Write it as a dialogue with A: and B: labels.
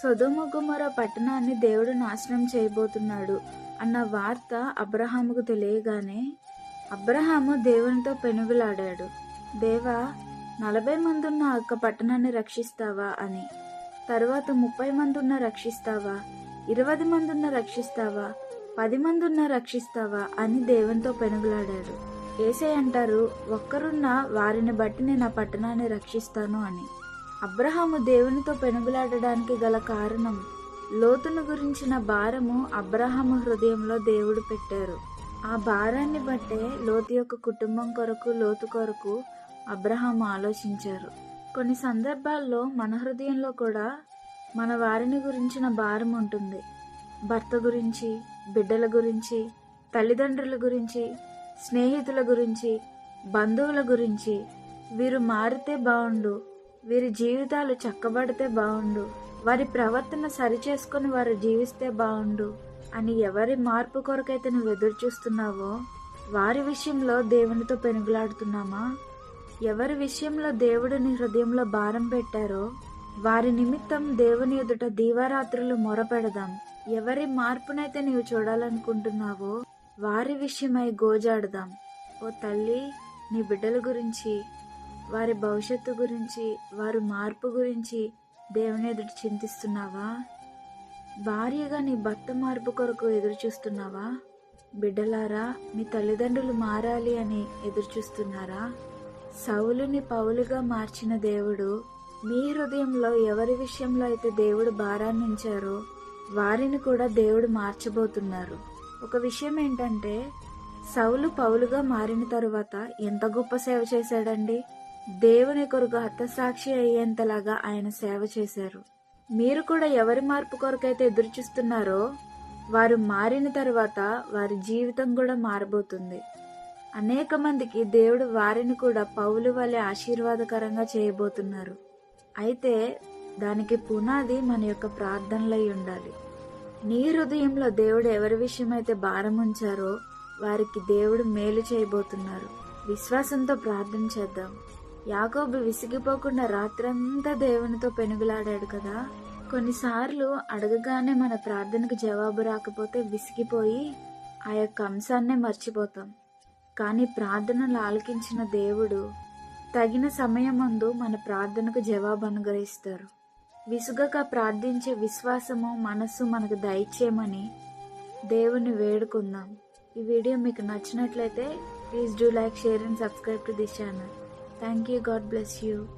A: సొదొమ గొమొర్రా పట్టణాన్ని దేవుడు నాశనం చేయబోతున్నాడు అన్న వార్త అబ్రహాముకు తెలియగానే అబ్రహాము దేవునితో పెనుగులాడాడు. దేవా, 40 మంది ఉన్న ఒక్క పట్టణాన్ని రక్షిస్తావా అని. తరువాత 30 మంది ఉన్న రక్షిస్తావా, 20 మంది ఉన్న రక్షిస్తావా, 10 మంది ఉన్న రక్షిస్తావా అని దేవునితో పెనుగులాడాడు. యేసయ్య అంటారు, ఒక్కరున్న వారిని బట్టి నేను ఆ పట్టణాన్ని రక్షిస్తాను అని. అబ్రహాము దేవునితో పెనుగులాడడానికి గల కారణం, లోతును గురించిన భారము అబ్రహాము హృదయంలో దేవుడు పెట్టారు. ఆ భారాన్ని బట్టే లోతు యొక్క కుటుంబం కొరకు, లోతు కొరకు అబ్రహాము ఆలోచించారు. కొన్ని సందర్భాల్లో మన హృదయంలో కూడా మన వారిని గురించిన భారం ఉంటుంది. భర్త గురించి, బిడ్డల గురించి, తల్లిదండ్రుల గురించి, స్నేహితుల గురించి, బంధువుల గురించి, వీరు మారితే బాగుండు, వీరి జీవితాలు చక్కబడితే బాగుండు, వారి ప్రవర్తన సరిచేసుకొని వారు జీవిస్తే బాగుండు అని ఎవరి మార్పు కొరకైతే నువ్వు ఎదురు చూస్తున్నావో వారి విషయంలో దేవునితో పెనుగులాడుతున్నామా? ఎవరి విషయంలో దేవుడు నీ హృదయంలో భారం పెట్టారో వారి నిమిత్తం దేవుని ఎదుట దీవారాత్రులు మొరపెడదాం. ఎవరి మార్పునైతే నీవు చూడాలనుకుంటున్నావో వారి విషయమై గోజాడదాం. ఓ తల్లి, నీ బిడ్డల గురించి, వారి భవిష్యత్తు గురించి, వారి మార్పు గురించి దేవుని ఎదుట చింతిస్తున్నావా? భార్యగా నీ భర్త మార్పు కొరకు ఎదురు చూస్తున్నావా? బిడ్డలారా, మీ తల్లిదండ్రులు మారాలి అని ఎదురు చూస్తున్నారా? సౌలుని పౌలుగా మార్చిన దేవుడు మీ హృదయంలో ఎవరి విషయంలో అయితే దేవుడు భారాన్ని ఉంచారో వారిని కూడా దేవుడు మార్చబోతున్నారు. ఒక విషయం ఏంటంటే, సౌలు పౌలుగా మారిన తరువాత ఎంత గొప్ప సేవ చేశాడండి. దేవుని కొరకు హతసాక్షి అయ్యేంతలాగా ఆయన సేవ చేశారు. మీరు కూడా ఎవరి మార్పు కొరకైతే ఎదురు చూస్తున్నారో వారు మారిన తర్వాత వారి జీవితం కూడా మారబోతుంది. అనేక మందికి దేవుడు వారిని కూడా పౌలు వలె ఆశీర్వాదకరంగా చేయబోతున్నారు. అయితే దానికి పునాది మన యొక్క ప్రార్థనలై ఉండాలి. నీ హృదయంలో దేవుడు ఎవరి విషయమైతే భారం ఉంచారో వారికి దేవుడు మేలు చేయబోతున్నారు. విశ్వాసంతో ప్రార్థన చేద్దాం. యాకోబు విసిగిపోకుండా రాత్రంతా దేవునితో పెనుగులాడాడు కదా. కొన్నిసార్లు అడగగానే మన ప్రార్థనకు జవాబు రాకపోతే విసిగిపోయి ఆ యొక్క అంశాన్నే మర్చిపోతాం. కానీ ప్రార్థనలు ఆలకించిన దేవుడు తగిన సమయమందు మన ప్రార్థనకు జవాబు అనుగ్రహిస్తారు. విసుగక ప్రార్థించే విశ్వాసము, మనస్సు మనకు దయచేయమని దేవుని వేడుకుందాం. ఈ వీడియో మీకు నచ్చినట్లయితే please do like, share and subscribe to this channel. Thank you. God bless you.